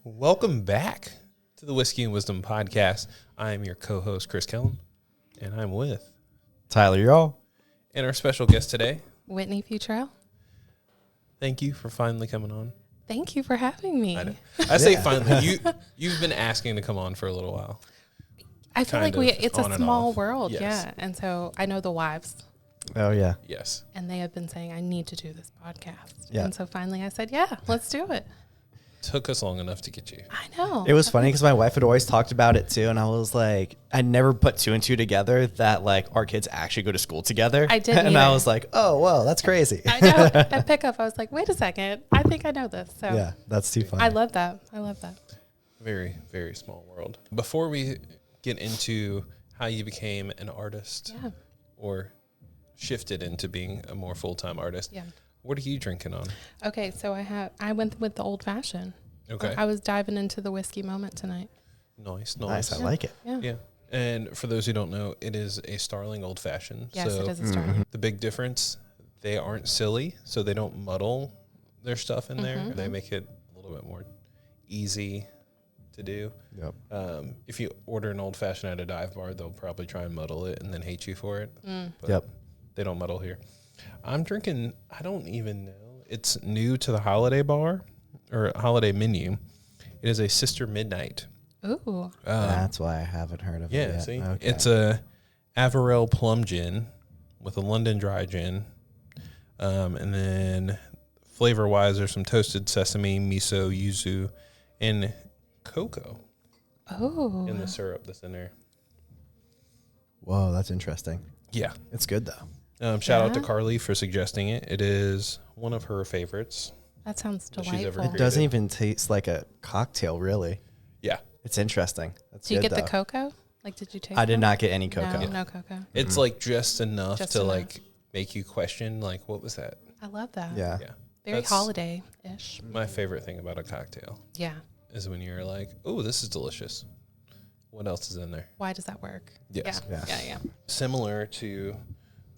Welcome back to the Whiskey and Wisdom podcast. I am your co-host, Chris Kellum, and I'm with Tyler, y'all. And our special guest today, Whitney Futrell. Thank you for finally coming on. Thank you for having me. I say finally. You've been asking to come on for a little while. I feel like it's a small world, yes. yeah. And so I know the wives, Oh, yeah. Yes. and they have been saying, I need to do this podcast. Yeah. And so finally I said, yeah, let's do it. Took us long enough to get you. I know. It was funny because my wife had always talked about it too. And I was like, I never put two and two together that like our kids actually go to school together. I didn't And either. I was like, oh, whoa, that's crazy. I know. At pickup, I was like, wait a second. I think I know this. So Yeah, that's too funny. I love that. I love that. Very, very small world. Before we get into how you became an artist Yeah. or shifted into being a more full-time artist, Yeah. what are you drinking on? Okay. So I went with the old fashioned. Okay. I was diving into the whiskey moment tonight. Nice. Nice. I like it. Yeah. Yeah. And for those who don't know, it is a Starling Old Fashioned. Yes, so it is a Starling. the big difference, they aren't silly, so they don't muddle their stuff in there. They make it a little bit more easy to do. Yep. If you order an Old Fashioned at a dive bar, they'll probably try and muddle it and then hate you for it. But Yep. they don't muddle here. I'm drinking, I don't even know. It's new to the holiday bar or holiday menu. It is a Sister Midnight. Ooh. That's why I haven't heard of it Yeah, yet. see? Okay. It's a Averell plum gin with a London dry gin. And then flavor-wise, there's some toasted sesame, miso, yuzu, and cocoa Oh. in the syrup that's in there. Whoa, that's interesting. Yeah. It's good, though. Shout out to Yeah. Carly for suggesting it. It is one of her favorites. That sounds That she's ever delightful. It created. doesn't even taste like a cocktail, really. Yeah. It's interesting. That's Do you good, get the though. cocoa? Like, did you taste I did one? not get any cocoa. No, no cocoa. It's like just enough Just to enough. like make you question like, what was that? I love that. Yeah. Yeah. Very That's holiday-ish. my favorite thing about a cocktail Yeah. is when you're like, oh, this is delicious. What else is in there? Why does that work? Yes. Yeah. Yeah. Yeah. Similar to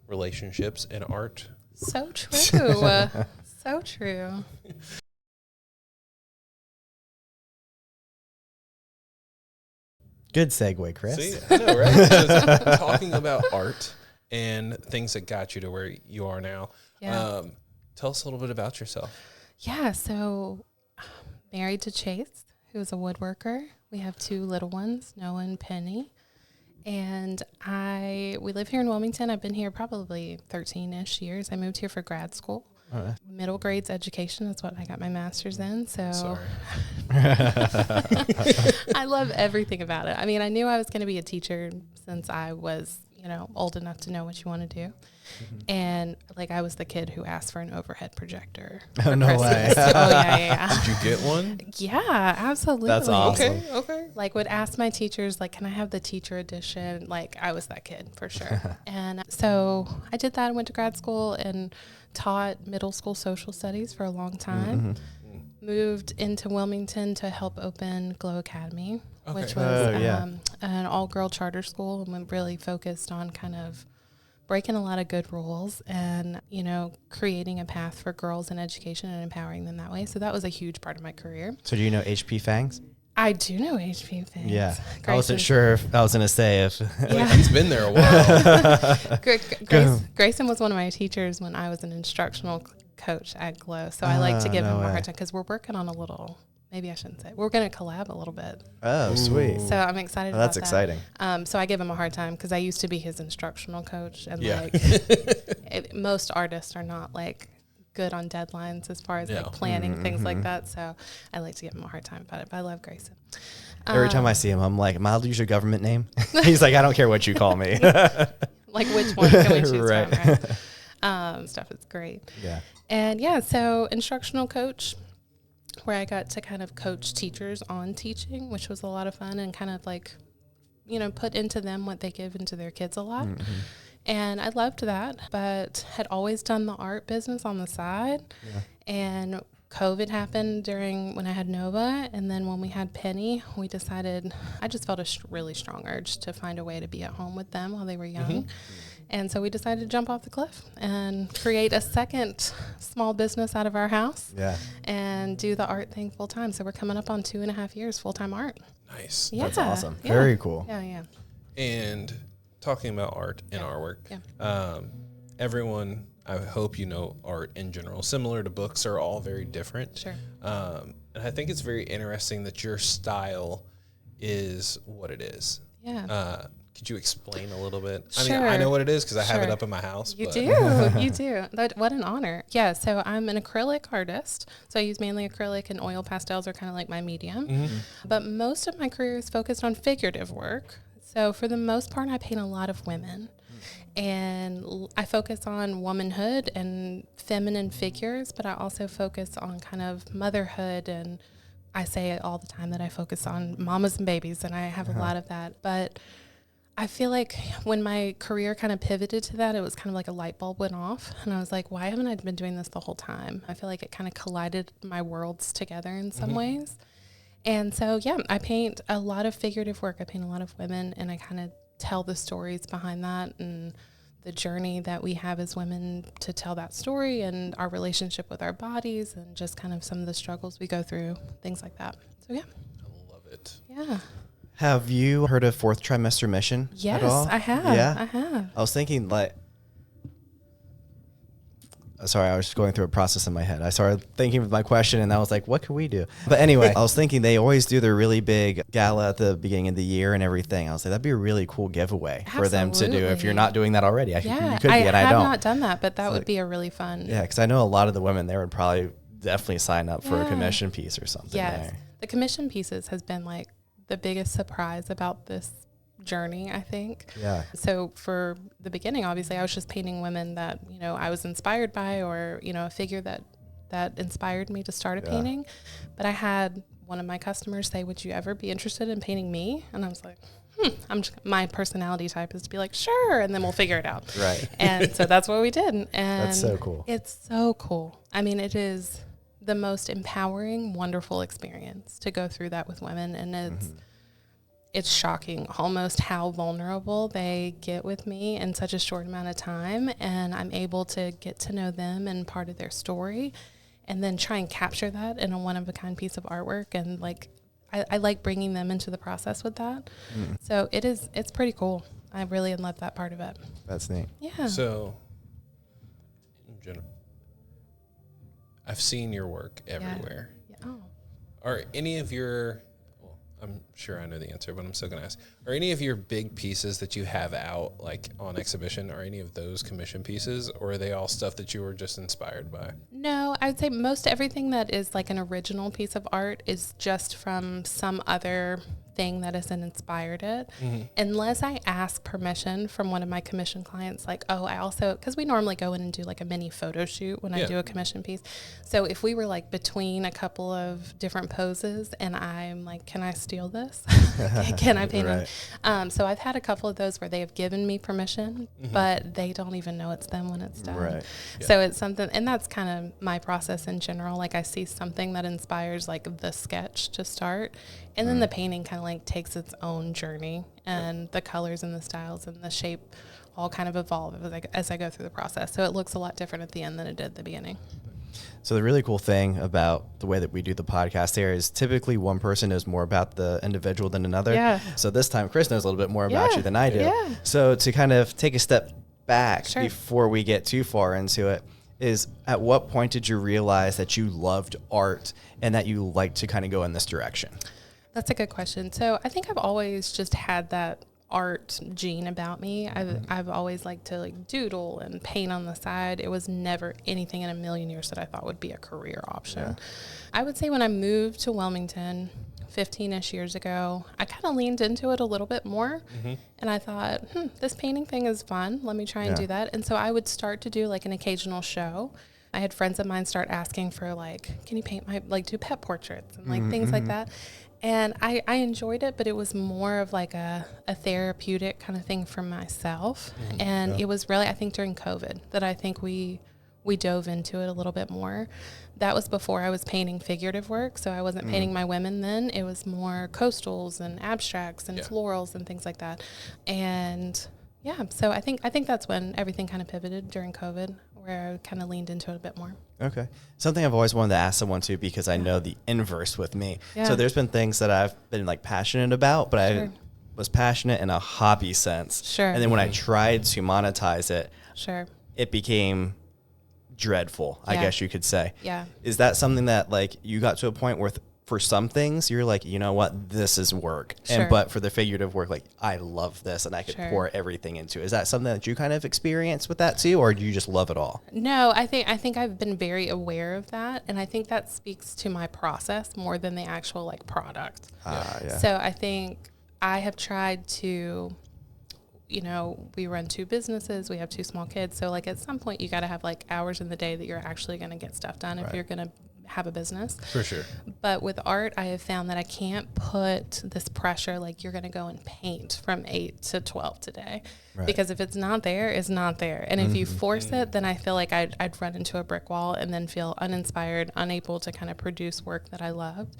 relationships and art. So true. So true. Good segue, Chris. See, I know, right? Because talking about art and things that got you to where you are now. Yeah. Tell us a little bit about yourself. Yeah. So, married to Chase, who's a woodworker. We have two little ones, Noah and Penny. And we live here in Wilmington. I've been here probably 13-ish years. I moved here for grad school. Middle grades education is what I got my master's in. So Sorry. I love everything about it. I mean, I knew I was going to be a teacher since I was, old enough to know what you want to do. And like I was the kid who asked for an overhead projector. Oh, for no Christmas. way. Oh, yeah. Did you get one? Yeah, absolutely. That's awesome. Okay. Like would ask my teachers, like, can I have the teacher edition? Like I was that kid for sure. And so I did that and went to grad school and taught middle school social studies for a long time. Moved into Wilmington to help open Glow Academy, Okay. which was Oh, yeah. an all-girl charter school, and we really focused on kind of breaking a lot of good rules and, creating a path for girls in education and empowering them that way. So that was a huge part of my career. So do you know HP Fangs? I do know HP things. Yeah. I wasn't Grayson- sure if I was going to say if. Yeah. He's been there a while. Grayson was one of my teachers when I was an instructional coach at Glow. So I like to give no him a way. hard time because we're working on maybe I shouldn't say, we're going to collab a little bit. Oh, sweet. So I'm excited Oh, about that's that. exciting. So I give him a hard time because I used to be his instructional coach. And Yeah. most artists are not like good on deadlines as far as Yeah. like planning things like that. So I like to give him a hard time about it, but I love Grayson. Every time I see him, I'm like, am I allowed to use your government name? He's like, I don't care what you call me. Like which one can we choose Right. from, right? Stuff is great. Yeah. And yeah, so instructional coach, where I got to kind of coach teachers on teaching, which was a lot of fun and kind of like, put into them what they give into their kids a lot. And I loved that, but had always done the art business on the side. Yeah. And COVID happened when I had Nova. And then when we had Penny, we decided, I just felt a really strong urge to find a way to be at home with them while they were young. And so we decided to jump off the cliff and create a second small business out of our house. Yeah. And do the art thing full time. So we're coming up on 2.5 years full-time art. Nice. Yeah. That's awesome. Yeah. Very cool. Yeah. And talking about art and artwork, everyone, I hope you know art in general, similar to books, are all very different. Sure. And I think it's very interesting that your style is what it is. Yeah. Could you explain a little bit? I Sure. mean, I know what it is because I have it Sure. up in my house. You but. do. You do. What an honor. Yeah. So I'm an acrylic artist. So I use mainly acrylic, and oil pastels are kind of like my medium. Mm-hmm. But most of my career is focused on figurative work. So for the most part, I paint a lot of women. And I focus on womanhood and feminine figures, but I also focus on kind of motherhood. And I say it all the time that I focus on mamas and babies, and I have a lot of that. But I feel like when my career kind of pivoted to that, it was kind of like a light bulb went off. And I was like, why haven't I been doing this the whole time? I feel like it kind of collided my worlds together in some ways. And so, yeah, I paint a lot of figurative work. I paint a lot of women, and I kind of tell the stories behind that and the journey that we have as women to tell that story, and our relationship with our bodies, and just kind of some of the struggles we go through, things like that. So, yeah. I love it. Yeah. Have you heard of fourth trimester mission Yes, at all? I have. Yeah. I have. I was thinking sorry, I was just going through a process in my head. I started thinking of my question, and I was like, what can we do? But anyway, I was thinking they always do their really big gala at the beginning of the year and everything. I was like, that'd be a really cool giveaway for them to do if you're not doing that already. You could be, and I don't. I have not done that, but that would be a really fun. Yeah, because I know a lot of the women there would probably definitely sign up for a commission piece or something. Yes. There. The commission pieces has been like the biggest surprise about this journey, I think. Yeah. So for the beginning, obviously, I was just painting women that, I was inspired by, or, a figure that inspired me to start a painting. But I had one of my customers say, would you ever be interested in painting me? And I was like, my personality type is to be like, sure, and then we'll figure it out. Right. And so that's what we did. And that's so cool. It's so cool. I mean, it is the most empowering, wonderful experience to go through that with women. And it's shocking almost how vulnerable they get with me in such a short amount of time. And I'm able to get to know them and part of their story, and then try and capture that in a one-of-a-kind piece of artwork. And I like bringing them into the process with that. So it's pretty cool. I really love that part of it. That's neat. Yeah. So, in general, I've seen your work everywhere. Yeah. Oh. Are any of your, I'm sure I know the answer, but I'm still going to ask, are any of your big pieces that you have out, like on exhibition, are any of those commission pieces, or are they all stuff that you were just inspired by? No, I would say most everything that is like an original piece of art is just from some other thing that has inspired it. Unless I ask permission from one of my commission clients, like, I also, because we normally go in and do like a mini photo shoot when I do a commission piece. So if we were like between a couple of different poses and I'm like, can I steal this? Can I paint them? So I've had a couple of those where they have given me permission, but they don't even know it's them when it's done. Right. So it's something, and that's kind of my process in general. Like I see something that inspires like the sketch to start, and then the painting kind of like takes its own journey, and the colors and the styles and the shape all kind of evolve as I go through the process. So it looks a lot different at the end than it did at the beginning. So the really cool thing about the way that we do the podcast here is typically one person knows more about the individual than another. Yeah. So this time Chris knows a little bit more about you than I do. Yeah. So to kind of take a step back Sure. before we get too far into it, is at what point did you realize that you loved art and that you liked to kind of go in this direction? That's a good question. So I think I've always just had that art gene about me. I've always liked to like doodle and paint on the side. It was never anything in a million years that I thought would be a career option. Yeah. I would say when I moved to Wilmington 15-ish years ago, I kind of leaned into it a little bit more. And I thought, this painting thing is fun. Let me try and do that. And so I would start to do like an occasional show. I had friends of mine start asking for like, can you paint my, like do pet portraits and like things like that. And I enjoyed it, but it was more of like a therapeutic kind of thing for myself. And it was really, I think during COVID that I think we dove into it a little bit more. That was before I was painting figurative work. So I wasn't painting my women then. It was more coastals and abstracts and florals and things like that. And yeah, so I think that's when everything kind of pivoted during COVID, where I kind of leaned into it a bit more. Okay. Something I've always wanted to ask someone too, because I know the inverse with me. Yeah. So there's been things that I've been like passionate about, but I was passionate in a hobby sense. Sure. And then when I tried to monetize it, Sure. it became dreadful, I guess you could say. Yeah. Is that something that like you got to a point where for some things you're like, you know what, this is work. Sure. And but for the figurative work, like I love this and I could Sure. pour everything into it. Is that something that you kind of experience with that too, or do you just love it all? No, I think I've been very aware of that, and I think that speaks to my process more than the actual like product. Yeah. So I think I have tried to, you know, we run 2 businesses, we have 2 small kids, so like at some point you got to have like hours in the day that you're actually going to get stuff done if you're going to have a business. For sure. But with art, I have found that I can't put this pressure like you're going to go and paint from 8 to 12 today. Right. Because if it's not there, it's not there. And if you force it, then I feel like I'd run into a brick wall and then feel uninspired, unable to kind of produce work that I loved.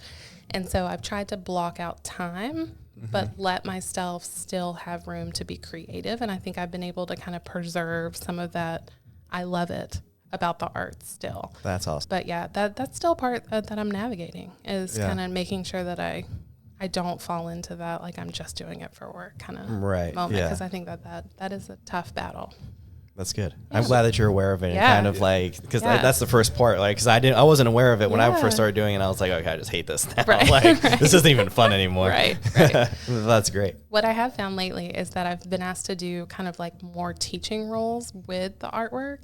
And so I've tried to block out time, but let myself still have room to be creative. And I think I've been able to kind of preserve some of that. I love it about the art still. That's awesome. But yeah, that's still part that I'm navigating, is kind of making sure that I don't fall into that like I'm just doing it for work kind of moment, because I think that is a tough battle. That's good. I'm glad that you're aware of it and kind of like, because Yeah. that's the first part. Like, because I wasn't aware of it when I Yeah. first started doing it. I was like, okay, I just hate this now. Right. Like, this isn't even fun anymore. Right. That's great. What I have found lately is that I've been asked to do kind of like more teaching roles with the artwork.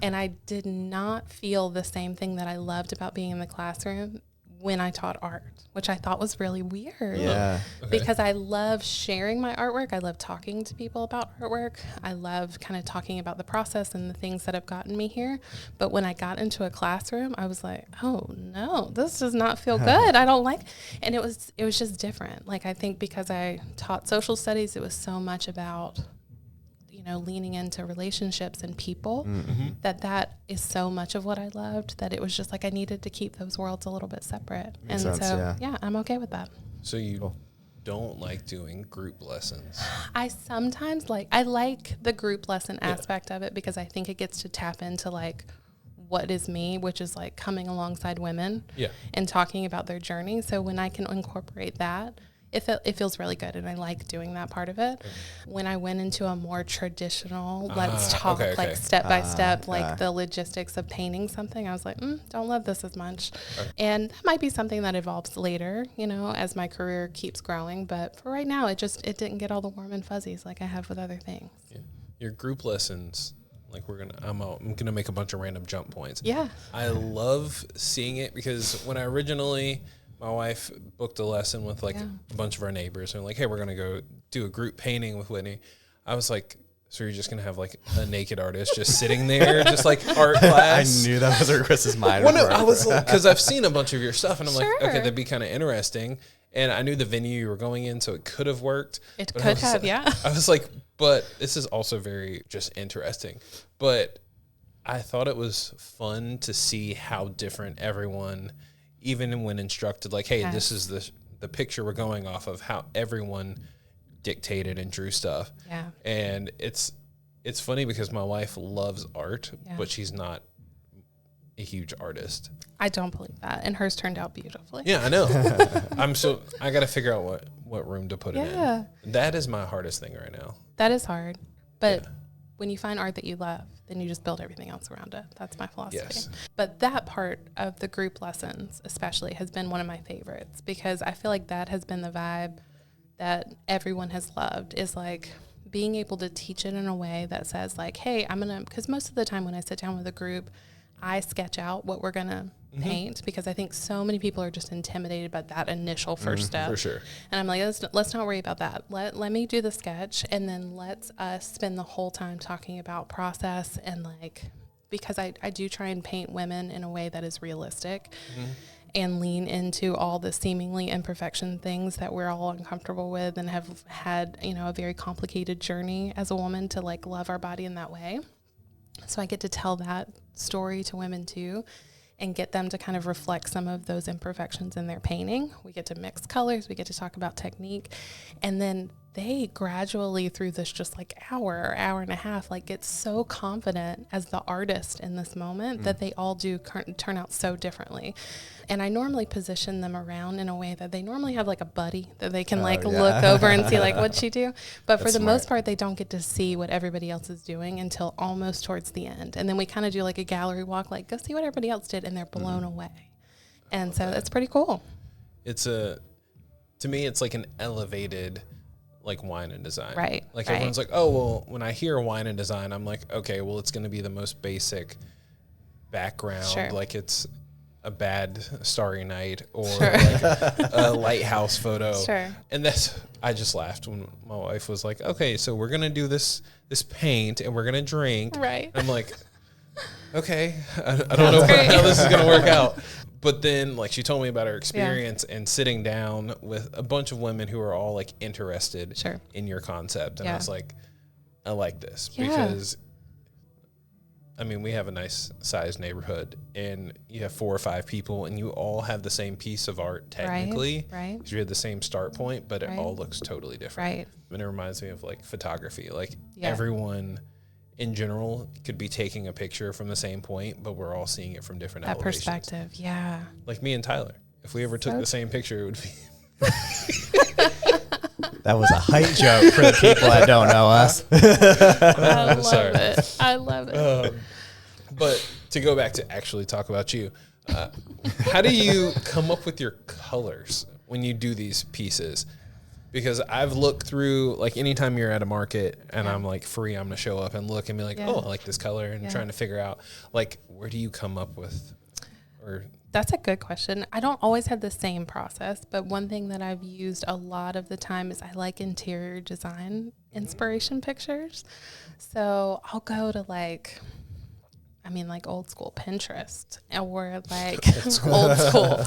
And I did not feel the same thing that I loved about being in the classroom when I taught art, which I thought was really weird. Yeah. Because I love sharing my artwork. I love talking to people about artwork. I love kind of talking about the process and the things that have gotten me here. But when I got into a classroom, I was like, oh no, this does not feel good. I don't like, and it was just different. Like, I think because I taught social studies, it was so much about, you know, leaning into relationships and people, that is so much of what I loved, that it was just like I needed to keep those worlds a little bit separate. Makes and sense, so, yeah. I'm okay with that. So you don't like doing group lessons? I sometimes I like the group lesson aspect of it, because I think it gets to tap into like what is me, which is like coming alongside women and talking about their journey. So when I can incorporate that, it feels really good, and I like doing that part of it. When I went into a more traditional, let's talk like step by step, like the logistics of painting something, I was like, don't love this as much. And that might be something that evolves later, you know, as my career keeps growing. But for right now, it didn't get all the warm and fuzzies like I have with other things. Yeah. Your group lessons, like I'm gonna make a bunch of random jump points. Yeah. I love seeing it, because when I originally, my wife booked a lesson with like a bunch of our neighbors, and like, hey, we're going to go do a group painting with Whitney. I was like, so you're just going to have like a naked artist just sitting there, just like art class? I knew that was where Chris's mind well, no, I was like, because I've seen a bunch of your stuff, and I'm like, Sure. okay, that'd be kind of interesting. And I knew the venue you were going in, so it could have worked. It But could have, yeah. I was like, but this is also very just interesting. But I thought it was fun to see how different everyone, even when instructed, like, hey, this is the picture we're going off of, how everyone dictated and drew stuff. Yeah. And it's funny because my wife loves art, but she's not a huge artist. I don't believe that. And hers turned out beautifully. Yeah, I know. I got to figure out what room to put it in. That is my hardest thing right now. That is hard. But when you find art that you love, then you just build everything else around it. That's my philosophy. Yes. But that part of the group lessons especially has been one of my favorites, because I feel like that has been the vibe that everyone has loved, is like being able to teach it in a way that says like, hey, because most of the time when I sit down with a group, I sketch out what we're going to paint, because I think so many people are just intimidated by that initial first step. For sure. And I'm like, let's not worry about that. Let me do the sketch, and then let's us spend the whole time talking about process, and like, because I do try and paint women in a way that is realistic and lean into all the seemingly imperfection things that we're all uncomfortable with and have had, you know, a very complicated journey as a woman to like love our body in that way. So I get to tell that story to women too, and get them to kind of reflect some of those imperfections in their painting. We get to mix colors, we get to talk about technique, and then they gradually through this just like hour and a half, like get so confident as the artist in this moment that they all do turn out so differently. And I normally position them around in a way that they normally have like a buddy that they can look over and see like, what'd she do? But for the most part, they don't get to see what everybody else is doing until almost towards the end. And then we kind of do like a gallery walk, like go see what everybody else did, and they're blown away. And so that's pretty cool. To me, it's like an elevated like wine and design. Right. Like everyone's like, oh, well, when I hear wine and design, I'm like, okay, well, it's going to be the most basic background. Sure. Like it's a bad starry night or like a lighthouse photo. Sure. And I just laughed when my wife was like, okay, so we're going to do this paint and we're going to drink. Right. And I'm like, okay, I don't know how this is going to work out. But then, like, she told me about her experience and sitting down with a bunch of women who are all, like, interested in your concept. And I was like, I like this because, I mean, we have a nice sized neighborhood and you have 4 or 5 people and you all have the same piece of art technically. Right. Because you had the same start point, but it all looks totally different. Right. And it reminds me of, like, photography. Like, everyone in general could be taking a picture from the same point, but we're all seeing it from different elevations. Perspective, yeah. Like me and Tyler. If we ever took the same picture, it would be... That was a height joke for the people that don't know us. I love it. But to go back to actually talk about you, how do you come up with your colors when you do these pieces? Because I've looked through, like, anytime you're at a market and I'm, like, free, I'm going to show up and look and be like, oh, I like this color, and trying to figure out, like, where do you come up with? Or That's a good question. I don't always have the same process, but one thing that I've used a lot of the time is I like interior design inspiration pictures. So I'll go to, like old school Pinterest or, like, old school.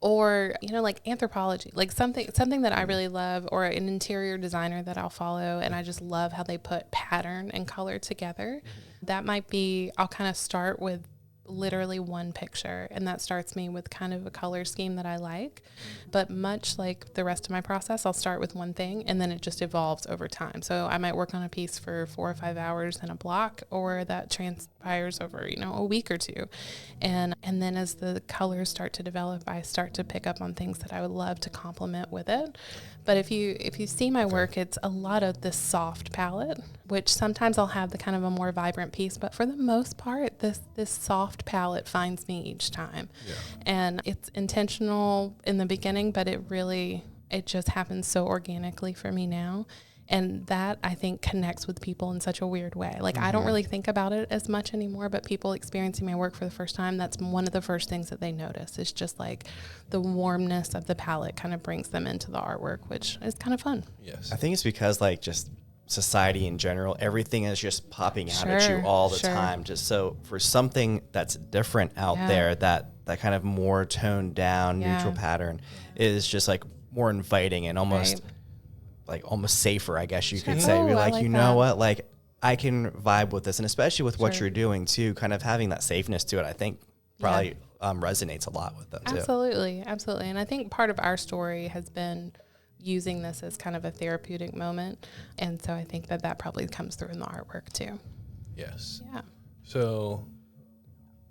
Or, like anthropology, like something that I really love, or an interior designer that I'll follow. And I just love how they put pattern and color together. That might be, I'll kind of start with literally one picture, and that starts me with kind of a color scheme that I like. But much like the rest of my process, I'll start with one thing and then it just evolves over time. So I might work on a piece for 4 or 5 hours in a block, or that transpires over, a week or two. And then as the colors start to develop, I start to pick up on things that I would love to complement with it. But if you see my work, it's a lot of this soft palette, which sometimes I'll have the kind of a more vibrant piece, but for the most part, this soft palette finds me each time. Yeah. And it's intentional in the beginning, but it just happens so organically for me now. And that, I think, connects with people in such a weird way. Like, I don't really think about it as much anymore, but people experiencing my work for the first time, that's one of the first things that they notice. It's just like the warmness of the palette kind of brings them into the artwork, which is kind of fun. Yes. I think it's because, like, just society in general, everything is just popping out at you all the time. Just so for something that's different out there, that kind of more toned down, neutral pattern is just, like, more inviting and almost... like almost safer, I guess you could say. You're like, know what? Like, I can vibe with this. And especially with what you're doing too, kind of having that safeness to it, I think probably resonates a lot with them too. Absolutely. And I think part of our story has been using this as kind of a therapeutic moment. And so I think that probably comes through in the artwork too. Yes. Yeah. So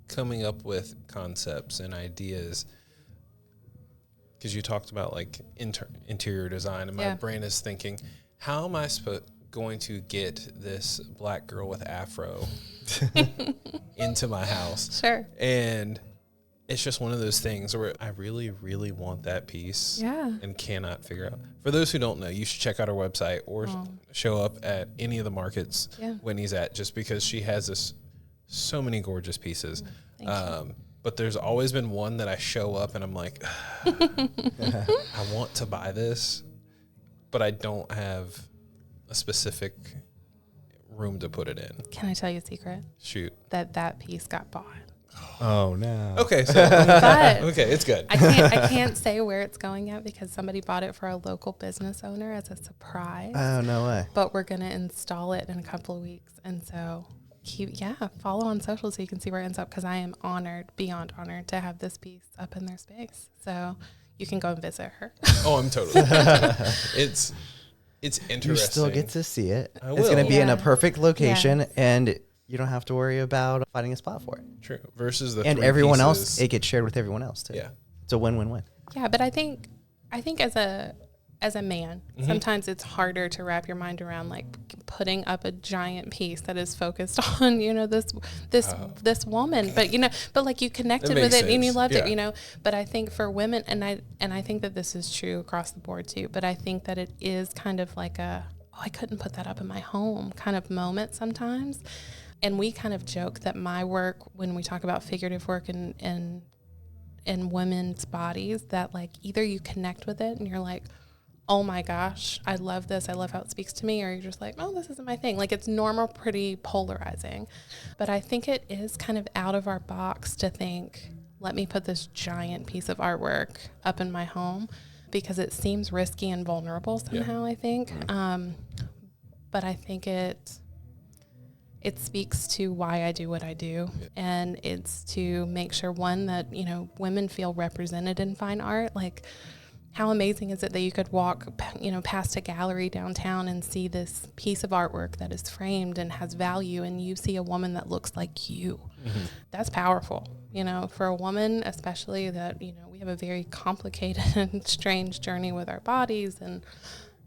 coming up with concepts and ideas, because you talked about like interior design, and my brain is thinking, how am I going to get this black girl with afro into my house? Sure. And it's just one of those things where I really, really want that piece and cannot figure out. For those who don't know, you should check out our website or show up at any of the markets Whitney's at, just because she has so many gorgeous pieces. But there's always been one that I show up and I'm like, I want to buy this, but I don't have a specific room to put it in. Can I tell you a secret? Shoot. That piece got bought. Oh no. Okay, so okay, it's good. I can't say where it's going yet because somebody bought it for a local business owner as a surprise. Oh, no way. But we're gonna install it in a couple of weeks, and so follow on social so you can see where it ends up, because I am beyond honored to have this piece up in their space. So you can go and visit her. Oh, I'm totally. It's interesting. You still get to see it. I It's will. going to be in a Yeah. perfect location, Yes. and you don't have to worry about finding a spot for it. True. Versus the And three everyone pieces. else, it gets shared with everyone else too. Yeah. It's a win-win-win. Yeah, but I think as a man, Mm-hmm. sometimes it's harder to wrap your mind around like putting up a giant piece that is focused on, this woman. But but like you connected with makes it and you sense. loved Yeah. it, But I think for women, and I think that this is true across the board too, but I think that it is kind of like I couldn't put that up in my home kind of moment sometimes. And we kind of joke that my work, when we talk about figurative work and in women's bodies, that like either you connect with it and you're like, oh my gosh, I love this, I love how it speaks to me, or you're just like, oh, this isn't my thing. Like it's normal, pretty polarizing. But I think it is kind of out of our box to think, let me put this giant piece of artwork up in my home, because it seems risky and vulnerable somehow, I think. But I think it speaks to why I do what I do. And it's to make sure, one, that, women feel represented in fine art. Like, how amazing is it that you could walk, past a gallery downtown and see this piece of artwork that is framed and has value, and you see a woman that looks like you. Mm-hmm. That's powerful, for a woman, especially that, we have a very complicated and strange journey with our bodies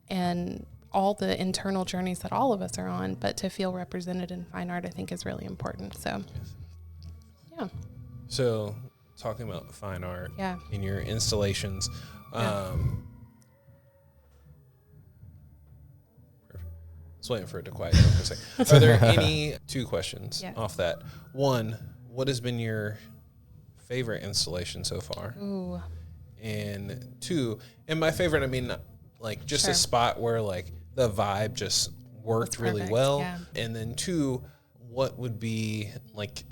and all the internal journeys that all of us are on, but to feel represented in fine art, I think, is really important. So, yeah. So, talking about fine art in your installations, I was waiting for it to quiet down for a second. Are there two questions off that? One, what has been your favorite installation so far? Ooh. And two, and my favorite, I mean, like just a spot where like the vibe just worked really well. Yeah. And then two, what would be like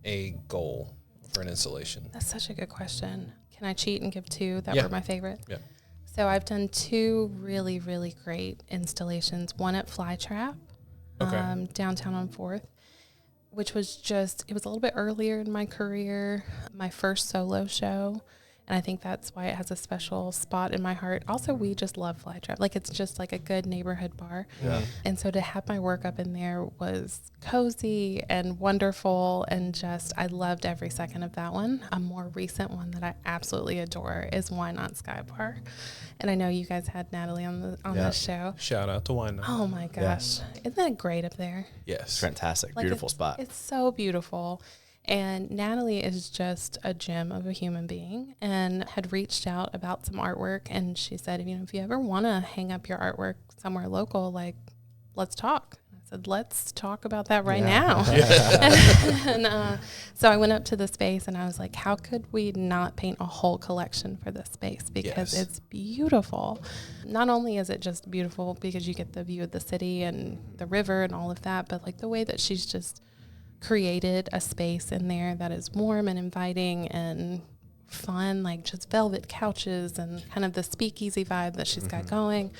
a goal for an installation? That's such a good question. Can I cheat and give two that were my favorite? Yeah. So I've done two really, really great installations. One at Flytrap, downtown on 4th, which was it was a little bit earlier in my career, my first solo show. And I think that's why it has a special spot in my heart. Also, we just love Flytrap. Like, it's just like a good neighborhood bar. Yeah. And so to have my work up in there was cozy and wonderful, and just, I loved every second of that one. A more recent one that I absolutely adore is Why Not Sky Bar. And I know you guys had Natalie on the show. Shout out to Why Not. Oh my gosh. Yeah. Isn't that great up there? Yes. Fantastic. Like, beautiful spot. It's so beautiful. And Natalie is just a gem of a human being, and had reached out about some artwork. And she said, if you ever want to hang up your artwork somewhere local, like, let's talk. I said, let's talk about that right now. And so I went up to the space and I was like, how could we not paint a whole collection for this space? Because it's beautiful. Not only is it just beautiful because you get the view of the city and the river and all of that, but like the way that she's just created a space in there that is warm and inviting and fun, like just velvet couches and kind of the speakeasy vibe that she's got going.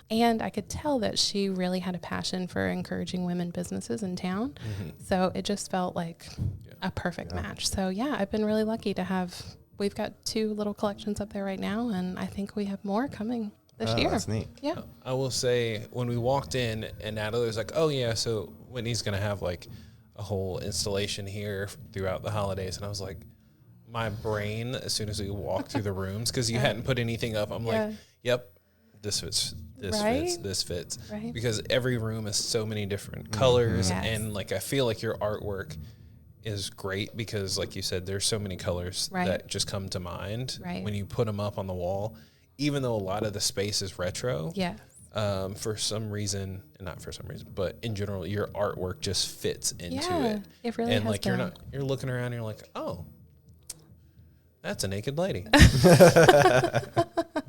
And I could tell that she really had a passion for encouraging women businesses in town. So it just felt like a perfect match. So I've been really lucky to we've got two little collections up there right now, and I think we have more coming this year. That's neat. Yeah. I will say, when we walked in and Natalie was like, oh yeah, so Whitney's going to have like a whole installation here throughout the holidays. And I was like, my brain, as soon as we walked through the rooms, because you hadn't put anything up, I'm like, yep, this fits, this fits. Right. Because every room is so many different colors. And like, I feel like your artwork is great because, like you said, there's so many colors that just come to mind when you put them up on the wall, even though a lot of the space is retro. Yeah. For some reason, not for some reason, but in general, your artwork just fits into it. It really and has like you're looking around and you're like, oh, that's a naked lady.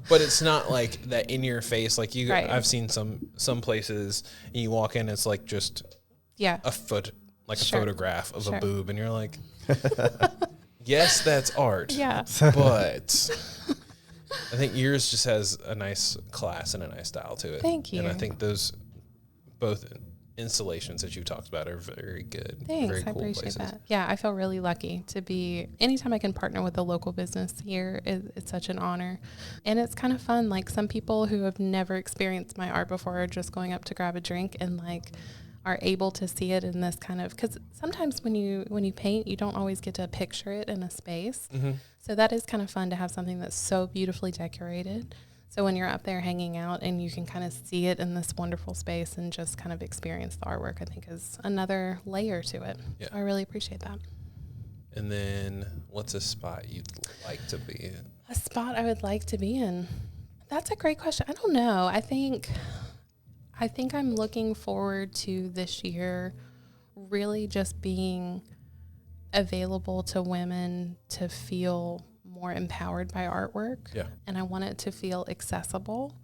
But it's not like that in your face. Like I've seen some places and you walk in, it's like just a photograph of a boob, and you're like, yes, that's art. Yeah. But I think yours just has a nice class and a nice style to it. Thank you. And I think those both installations that you talked about are very good. Thanks. Very cool I appreciate places. that. Yeah, I feel really lucky to be, anytime I can partner with a local business here, it's such an honor. And it's kind of fun. Like, some people who have never experienced my art before are just going up to grab a drink and like are able to see it in this kind of, because sometimes when you paint, you don't always get to picture it in a space. Mm-hmm. So that is kind of fun to have something that's so beautifully decorated. So when you're up there hanging out and you can kind of see it in this wonderful space and just kind of experience the artwork, I think is another layer to it. Yeah. So I really appreciate that. And then what's a spot you'd like to be in? A spot I would like to be in. That's a great question. I don't know. I think I'm looking forward to this year really just being available to women to feel more empowered by artwork. Yeah. And I want it to feel accessible.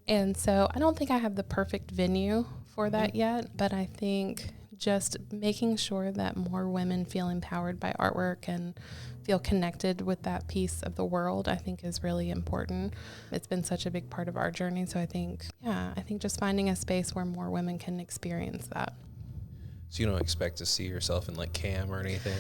And so I don't think I have the perfect venue for that yet, but I think just making sure that more women feel empowered by artwork and feel connected with that piece of the world, I think is really important. It's been such a big part of our journey. So I think just finding a space where more women can experience that. So you don't expect to see yourself in like cam or anything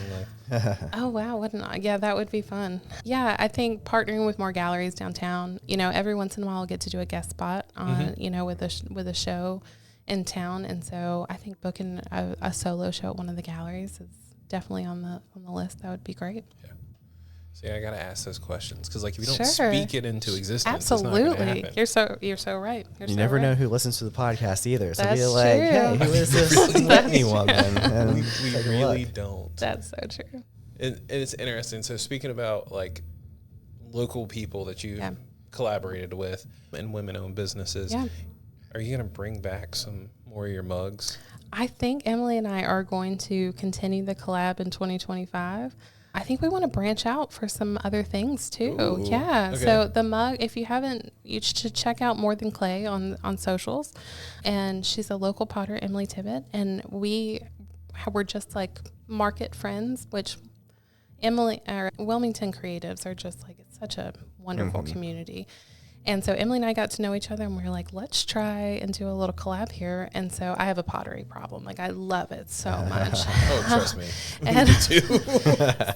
like? Oh, wow. Yeah, that would be fun. Yeah, I think partnering with more galleries downtown, every once in a while I'll get to do a guest spot on, with a show in town. And so I think booking a solo show at one of the galleries is definitely on the list. That would be great. Yeah. See, I got to ask those questions because like if you don't Sure. speak it into existence, Absolutely. it's not gonna happen. You're so right. You never know who listens to the podcast either. So That's be like, true. hey, who is this Whitney woman? And We take a really look. don't. That's so true. And it's interesting. So speaking about like local people that you collaborated with and women-owned businesses, are you going to bring back some more of your mugs? I think Emily and I are going to continue the collab in 2025. I think we want to branch out for some other things too. Ooh, yeah. okay. So the mug, if you haven't, you should check out More Than Clay on socials. And she's a local potter, Emily Tibbett. And we're just like market friends, which Wilmington creatives are just like, it's such a wonderful community. And so Emily and I got to know each other and we were like, let's try and do a little collab here. And so I have a pottery problem. Like, I love it so much. Oh, trust me. And Me too.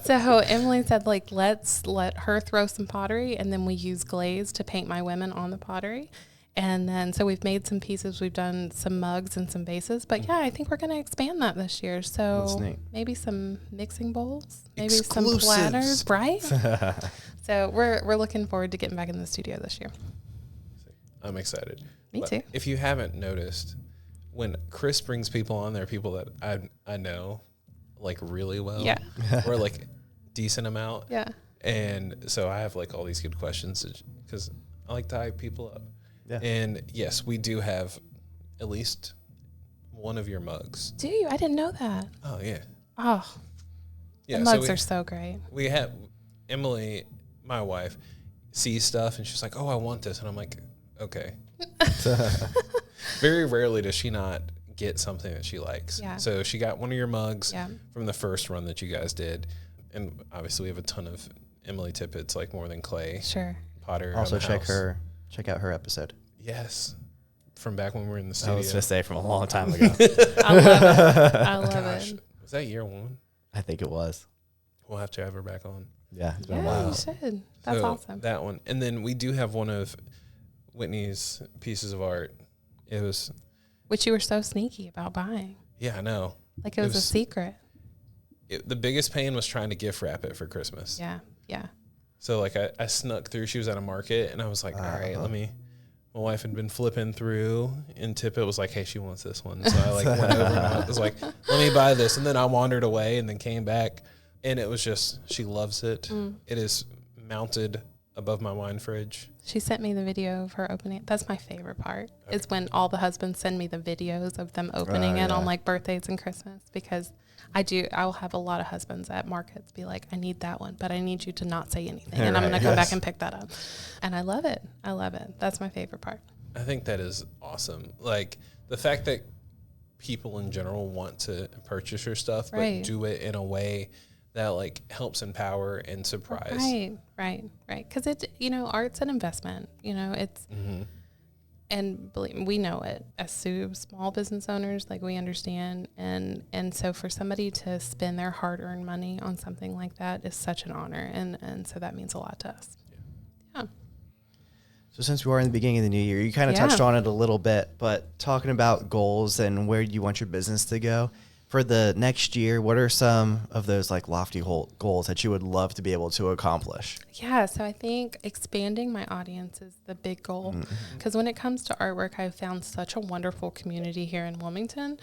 so Emily said, like, let's let her throw some pottery and then we use glaze to paint my women on the pottery. And then, so we've made some pieces. We've done some mugs and some vases. But yeah, I think we're going to expand that this year. So maybe some mixing bowls, maybe some platters, right? So we're looking forward to getting back in the studio this year. I'm excited. Me too. If you haven't noticed, when Chris brings people on, there are people that I know like really well. Yeah. Or like decent amount. Yeah. And so I have like all these good questions because I like to hype people up. Yeah. And yes, we do have at least one of your mugs. Do you? I didn't know that. Oh, yeah. Oh, Yeah, the mugs are so great. We have Emily, my wife, sees stuff and she's like, oh, I want this. And I'm like, okay. Very rarely does she not get something that she likes. Yeah. So she got one of your mugs from the first run that you guys did. And obviously we have a ton of Emily Tippett's, like More Than Clay. Sure. Potter. Also check out her episode. Yes. From back when we were in the studio. I was going to say from a long time ago. I love it. I love it. Was that year one? I think it was. We'll have to have her back on. Yeah, it's been a Yeah, while. you should. That's So awesome. That one. And then we do have one of Whitney's pieces of art. It was... Which you were so sneaky about buying. Yeah, I know. Like it was a secret. The biggest pain was trying to gift wrap it for Christmas. Yeah, yeah. So like I snuck through. She was at a market and I was like, all right, my wife had been flipping through and Tippett was like, hey, she wants this one. So I like went over and I was like, let me buy this. And then I wandered away and then came back and it was just, she loves it. It is mounted above my wine fridge. She sent me the video of her opening it. That's my favorite part is when all the husbands send me the videos of them opening it on like birthdays and Christmas, because I'll have a lot of husbands at markets be like, I need that one, but I need you to not say anything. And I'm going to come back and pick that up. And I love it. I love it. That's my favorite part. I think that is awesome. Like the fact that people in general want to purchase your stuff, but do it in a way that like helps empower and surprise. Right. Because it's, art's an investment. It's and believe me, we know it as small business owners, like we understand. And so for somebody to spend their hard-earned money on something like that is such an honor. And so that means a lot to us. Yeah. So since we are in the beginning of the new year, you kind of touched on it a little bit, but talking about goals and where you want your business to go for the next year, what are some of those like lofty goals that you would love to be able to accomplish? Yeah, so I think expanding my audience is the big goal, because when it comes to artwork, I've found such a wonderful community here in Wilmington,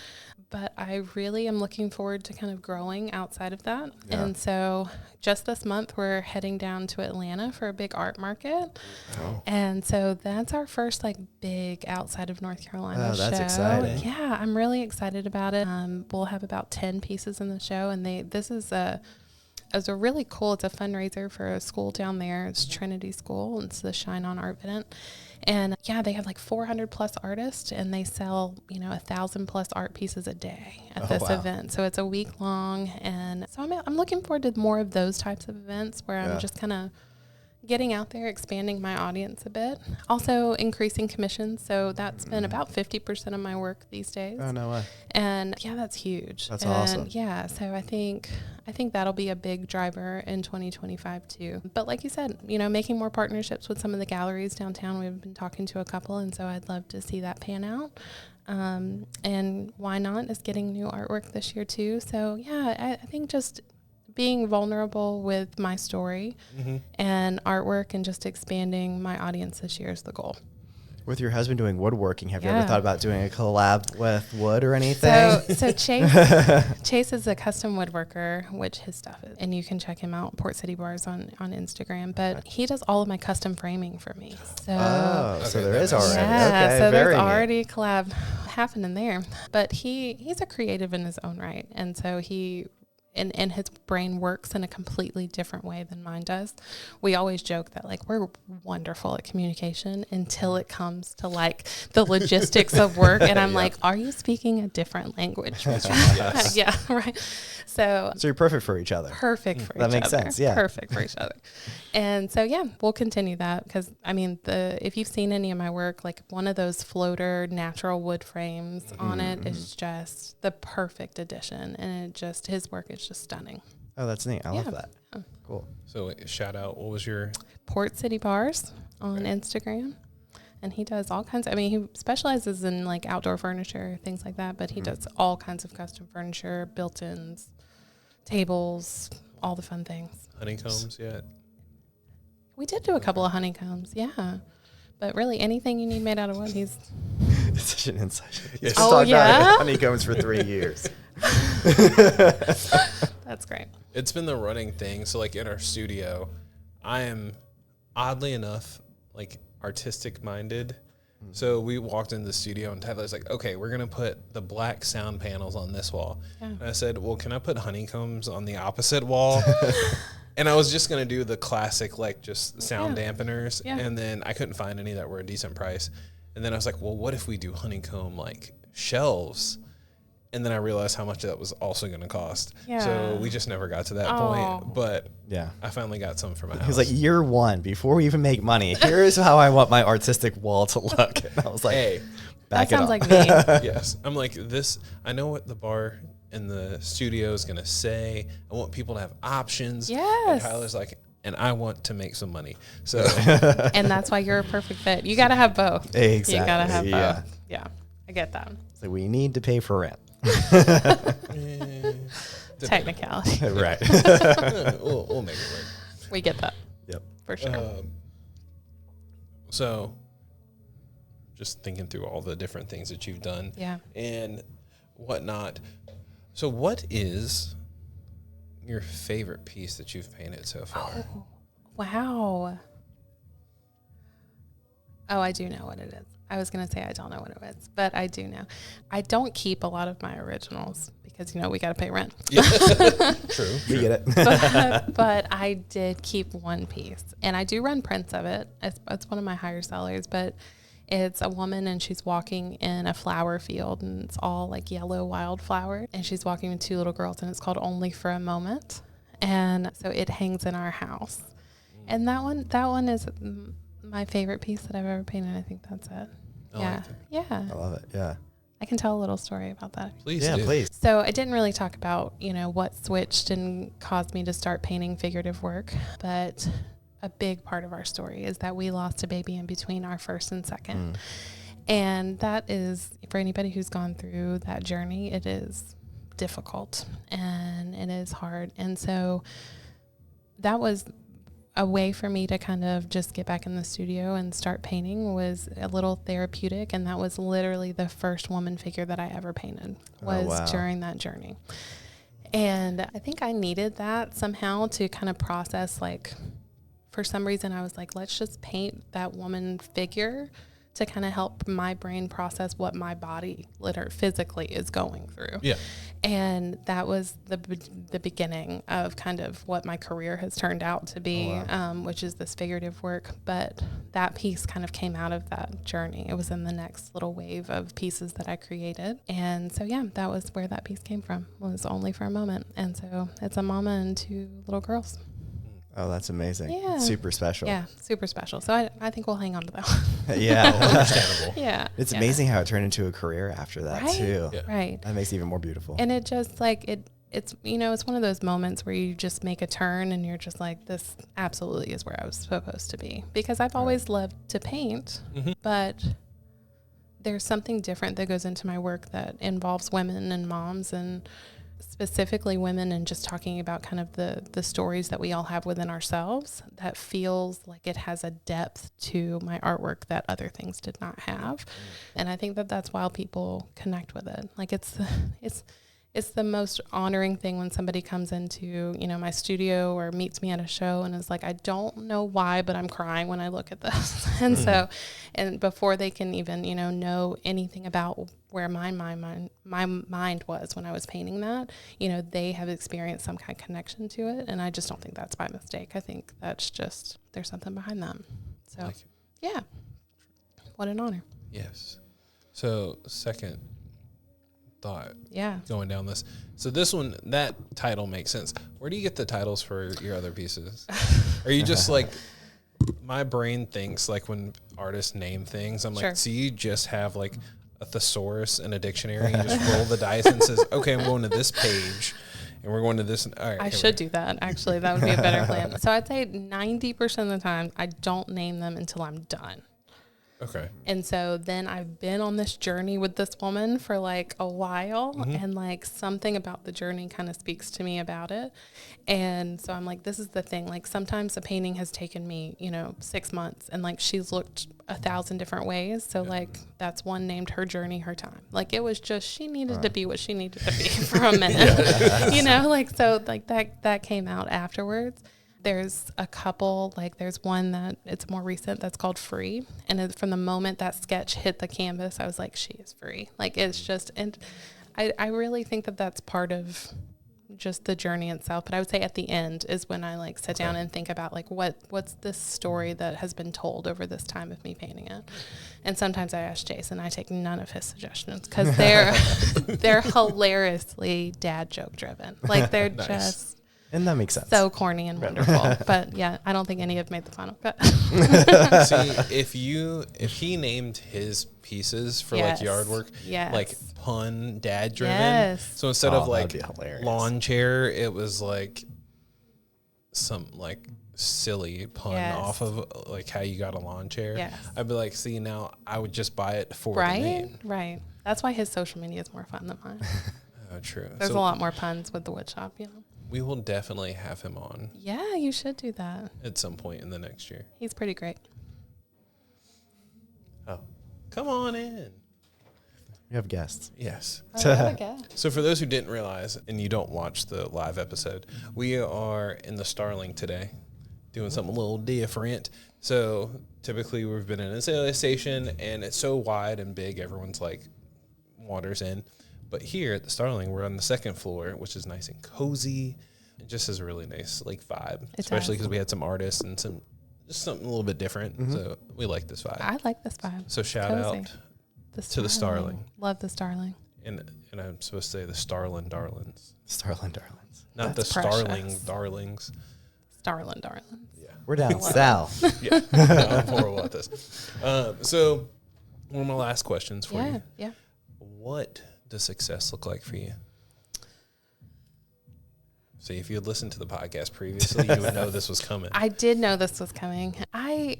but I really am looking forward to kind of growing outside of that. Yeah. And so just this month, we're heading down to Atlanta for a big art market. Oh. And so that's our first like big outside of North Carolina show. Oh, that's exciting. Yeah, I'm really excited about it. We'll have about 10 pieces in the show, and this is a really cool, it's a fundraiser for a school down there. It's Trinity School. It's the Shine On Art Event. And yeah, they have like 400 plus artists, and they sell, 1,000 plus art pieces a day at this event. So it's a week long. And so I'm looking forward to more of those types of events where I'm just kind of getting out there, expanding my audience a bit. Also increasing commissions. So that's been about 50% of my work these days. Oh, no way. And yeah, that's huge. That's awesome. Yeah. So I think that'll be a big driver in 2025 too. But like you said, making more partnerships with some of the galleries downtown. We've been talking to a couple, and so I'd love to see that pan out. And why not is getting new artwork this year too. So yeah, I think just being vulnerable with my story and artwork and just expanding my audience this year is the goal. With your husband doing woodworking, have you ever thought about doing a collab with wood or anything? So Chase is a custom woodworker, which his stuff is. And you can check him out, Port City Bars on Instagram. But he does all of my custom framing for me. So, so there is already. Yeah, okay, so there's neat. already a collab happening there. But he's a creative in his own right. And so and his brain works in a completely different way than mine does. We always joke that like we're wonderful at communication until it comes to like the logistics of work. And I'm like, are you speaking a different language? Yes. Yeah, right. So you're perfect for each other. Perfect for each other. That makes sense, yeah. Perfect for each other. And so, yeah, we'll continue that because, if you've seen any of my work, like one of those floater natural wood frames on it is just the perfect addition. And his work is just stunning. Oh, that's neat. I love that. Yeah. Cool. So shout out, what was your? Port City Bars on Instagram. And he does all kinds he specializes in like outdoor furniture, things like that, but he does all kinds of custom furniture, built-ins, tables, all the fun things. Honeycombs yet? We did do a couple of honeycombs, yeah. But really, anything you need made out of wood, he's... It's such an insight. Yes. Oh, yeah? Honeycombs for 3 years. That's great. It's been the running thing. So, like, in our studio, I am, oddly enough, like, artistic-minded. So we walked into the studio, and Tyler's like, okay, we're going to put the black sound panels on this wall. Yeah. And I said, well, can I put honeycombs on the opposite wall? And I was just going to do the classic, like, just sound dampeners. Yeah. And then I couldn't find any that were a decent price. And then I was like, well, what if we do honeycomb, like, shelves? And then I realized how much that was also going to cost. Yeah. So we just never got to that point. But I finally got some for my house. He was like, year one, before we even make money, here's how I want my artistic wall to look. And I was like, hey, back it up. That sounds like me. Yes. I'm like, I know what the bar in the studio is going to say. I want people to have options. Yes. And Tyler's like, and I want to make some money. So. And that's why you're a perfect fit. You got to have both. Exactly. You got to have both. Yeah. I get that. So we need to pay for rent. Technicality. Right. We'll make it work. We get that. Yep. For sure. So just thinking through all the different things that you've done and whatnot. So what is your favorite piece that you've painted so far? Oh, wow. Oh, I do know what it is. I was going to say I don't know what it is, but I do know. I don't keep a lot of my originals because, we got to pay rent. Yeah. True. We get it. But I did keep one piece, and I do run prints of it. It's one of my higher sellers, but it's a woman, and she's walking in a flower field, and it's all like yellow wildflower, and she's walking with two little girls, and it's called Only for a Moment. And so it hangs in our house. And that one is my favorite piece that I've ever painted. I think that's it. Yeah. like that. Yeah. I love it. Yeah. I can tell a little story about that. Please Yeah, do. please. So I didn't really talk about, what switched and caused me to start painting figurative work, but a big part of our story is that we lost a baby in between our first and second. And that is, for anybody who's gone through that journey, it is difficult and it is hard. And so that was a way for me to kind of just get back in the studio and start painting, was a little therapeutic. And that was literally the first woman figure that I ever painted was during that journey. And I think I needed that somehow to kind of process, like, for some reason I was like, let's just paint that woman figure to kind of help my brain process what my body physically is going through. Yeah. And that was the beginning of kind of what my career has turned out to be, which is this figurative work. But that piece kind of came out of that journey. It was in the next little wave of pieces that I created. And so, yeah, that was where that piece came from, was Only for a Moment. And so it's a mama and 2 little girls. Oh, that's amazing. Yeah. Super special. Yeah, super special. So I think we'll hang on to that one. Yeah. Understandable. Yeah. It's amazing how it turned into a career after that, Right? too. Yeah. Right. That makes it even more beautiful. And it just like it's it's one of those moments where you just make a turn and you're just like, this absolutely is where I was supposed to be, because I've always loved to paint, but there's something different that goes into my work that involves women and moms, and specifically women, and just talking about kind of the stories that we all have within ourselves, that feels like it has a depth to my artwork that other things did not have. And I think that that's why people connect with it. Like it's the most honoring thing when somebody comes into, my studio or meets me at a show and is like, I don't know why, but I'm crying when I look at this. And so, and before they can even, know anything about where my mind was when I was painting that, they have experienced some kind of connection to it. And I just don't think that's by mistake. I think that's just, there's something behind them. So, yeah, what an honor. Yes. So, second thought. Yeah. Going down this. So this one, that title makes sense. Where do you get the titles for your other pieces? Are you just like, my brain thinks like when artists name things, I'm like, so you just have like a thesaurus and a dictionary, you just roll the dice and says, okay, I'm going to this page and we're going to this. All right, I should do that. Actually, that would be a better plan. So I'd say 90% of the time I don't name them until I'm done. Okay. And so then I've been on this journey with this woman for like a while, and like something about the journey kind of speaks to me about it. And so I'm like, this is the thing. Like sometimes a painting has taken me, 6 months, and like she's looked 1,000 different ways. So like that's one named Her Journey, Her Time. Like it was just, she needed to be what she needed to be for a minute, like, so like that came out afterwards. There's a couple, like there's one that it's more recent that's called Free. And from the moment that sketch hit the canvas, I was like, she is free. Like it's just, and I really think that that's part of just the journey itself. But I would say at the end is when I like sit down and think about like, what's this story that has been told over this time of me painting it? And sometimes I ask Jason, I take none of his suggestions because they're hilariously dad joke driven. Like they're just, and that makes sense. so corny and wonderful. But yeah, I don't think any have made the final cut. See, if he named his pieces for like yard work, like pun dad driven. So instead of like lawn chair, it was like some like silly pun off of like how you got a lawn chair. I'd be like, see, now I would just buy it for the name. Right. That's why his social media is more fun than mine. Oh, true. There's a lot more puns with the wood shop, We will definitely have him on. Yeah, you should do that. At some point in the next year. He's pretty great. Oh, come on in. We have guests. Yes. Oh, so for those who didn't realize, and you don't watch the live episode, we are in the Starling today, doing something a little different. So typically we've been in a sail station, and it's so wide and big, everyone's like, water's in. But here at the Starling, we're on the second floor, which is nice and cozy. It just has a really nice like vibe, especially because we had some artists and just something a little bit different. So we like this vibe. I like this vibe. So shout out to the Starling. Love the Starling. And I'm supposed to say the Starling Darlings. Starling Darlings. Not That's the Starling precious. Darlings. Starling Darlings. Yeah. We're down south. Yeah. I'm horrible at this. So one of my last questions for you. Yeah. What does success look like for you? See, if you had listened to the podcast previously, you would know this was coming. I did know this was coming. I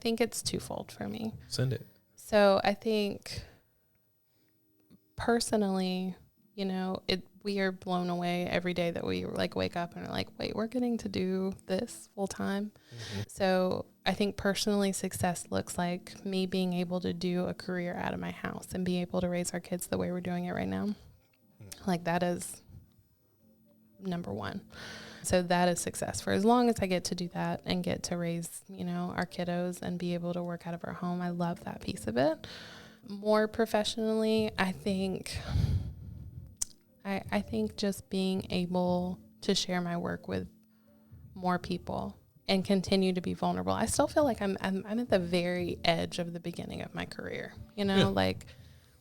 think it's twofold for me. Send it. So I think personally, you know, we are blown away every day that we like wake up and are like, wait, we're getting to do this full time. Mm-hmm. So I think personally success looks like me being able to do a career out of my house and be able to raise our kids the way we're doing it right now. Like that is number one. So that is success. For as long as I get to do that and get to raise, you know, our kiddos and be able to work out of our home, I love that piece of it. More professionally, I think just being able to share my work with more people and continue to be vulnerable. I still feel like I'm at the very edge of the beginning of my career. You know, like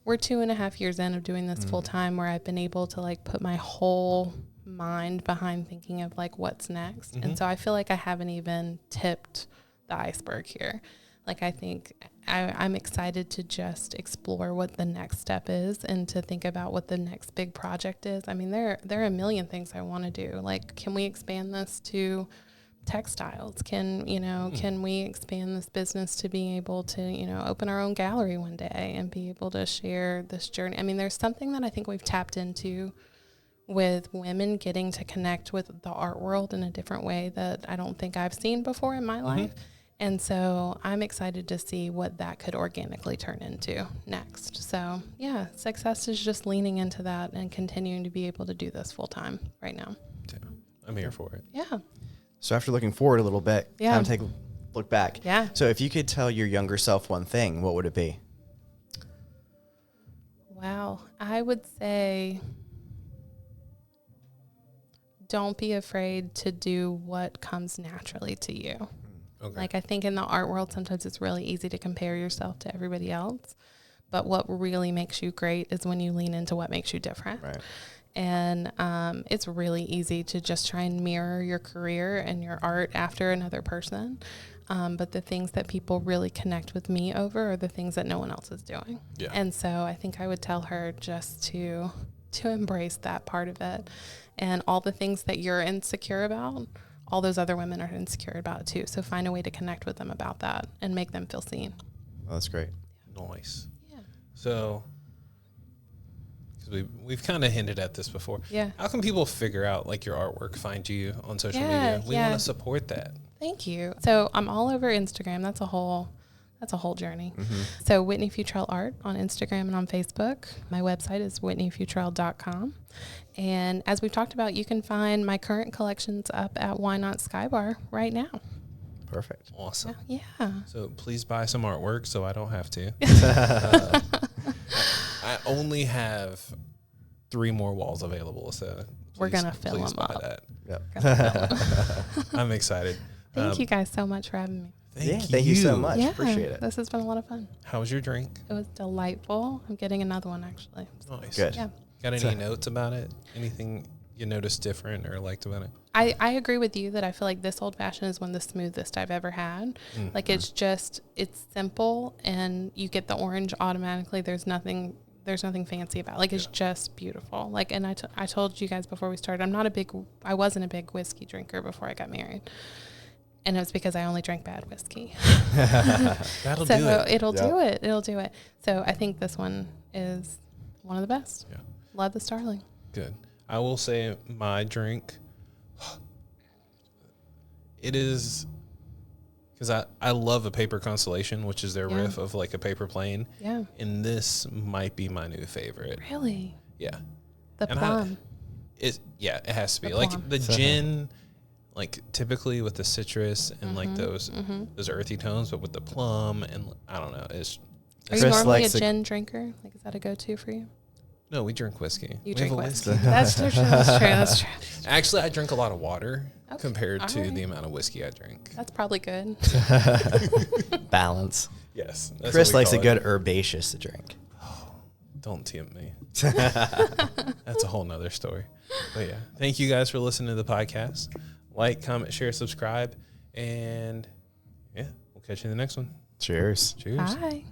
we're 2.5 years in of doing this full time, where I've been able to like put my whole mind behind thinking of like what's next. Mm-hmm. And so I feel like I haven't even tipped the iceberg here. Like I think I'm excited to just explore what the next step is and to think about what the next big project is. I mean, there are a million things I want to do. Like, can we expand this to textiles? Can we expand this business to being able to, you know, open our own gallery one day and be able to share this journey? I mean, there's something that I think we've tapped into with women getting to connect with the art world in a different way that I don't think I've seen before in my life. And so I'm excited to see what that could organically turn into next. So yeah, success is just leaning into that and continuing to be able to do this full time right now. Yeah, I'm here for it. Yeah. So after looking forward a little bit, time to take a look back. Yeah. So if you could tell your younger self one thing, what would it be? Wow. I would say don't be afraid to do what comes naturally to you. Okay. Like I think in the art world, sometimes it's really easy to compare yourself to everybody else. But what really makes you great is when you lean into what makes you different. Right. And it's really easy to just try and mirror your career and your art after another person. But the things that people really connect with me over are the things that no one else is doing. Yeah. And so I think I would tell her just to embrace that part of it. And all the things that you're insecure about, all those other women are insecure about it too. So find a way to connect with them about that and make them feel seen. Oh, that's great. Nice. Yeah. So, because we've kind of hinted at this before. Yeah. How can people figure out like your artwork, find you on social media? We want to support that. Thank you. So I'm all over Instagram. That's a whole journey. Mm-hmm. So Whitney Futrell Art on Instagram and on Facebook. My website is whitneyfutrell.com. And as we've talked about, you can find my current collections up at Why Not Sky Bar right now. Perfect. Awesome. Yeah. So please buy some artwork so I don't have to. I only have 3 more walls available, so we're going to fill them up. That. Yep. I'm excited. Thank you guys so much for having me. Thank you so much. Yeah, appreciate it. This has been a lot of fun. How was your drink? It was delightful. I'm getting another one, actually. Nice. Good. Yeah. Got any notes about it? Anything you noticed different or liked about it? I agree with you that I feel like this old fashioned is one of the smoothest I've ever had. Mm-hmm. Like it's simple and you get the orange automatically. There's nothing fancy about it. Like it's just beautiful. Like, and I told you guys before we started, I wasn't a big whiskey drinker before I got married. And it was because I only drank bad whiskey. That'll do it. It'll do it. It'll do it. So I think this one is one of the best. Yeah. Love the Starling. Good. I will say my drink, it is, because I love a paper constellation, which is their riff of like a paper plane. Yeah. And this might be my new favorite. Really? Yeah. The plum. It has to be. Like the gin, like typically with the citrus and like those earthy tones, but with the plum and I don't know. Are you normally a gin drinker? Like, is that a go-to for you? No, we drink whiskey. You drink whiskey. That's true. That's true. Actually, I drink a lot of water compared to the amount of whiskey I drink. That's probably good. Balance. Yes. Chris likes a good herbaceous drink. Oh, don't tempt me. That's a whole nother story. But yeah, thank you guys for listening to the podcast. Like, comment, share, subscribe, and yeah, we'll catch you in the next one. Cheers. Cheers. Bye.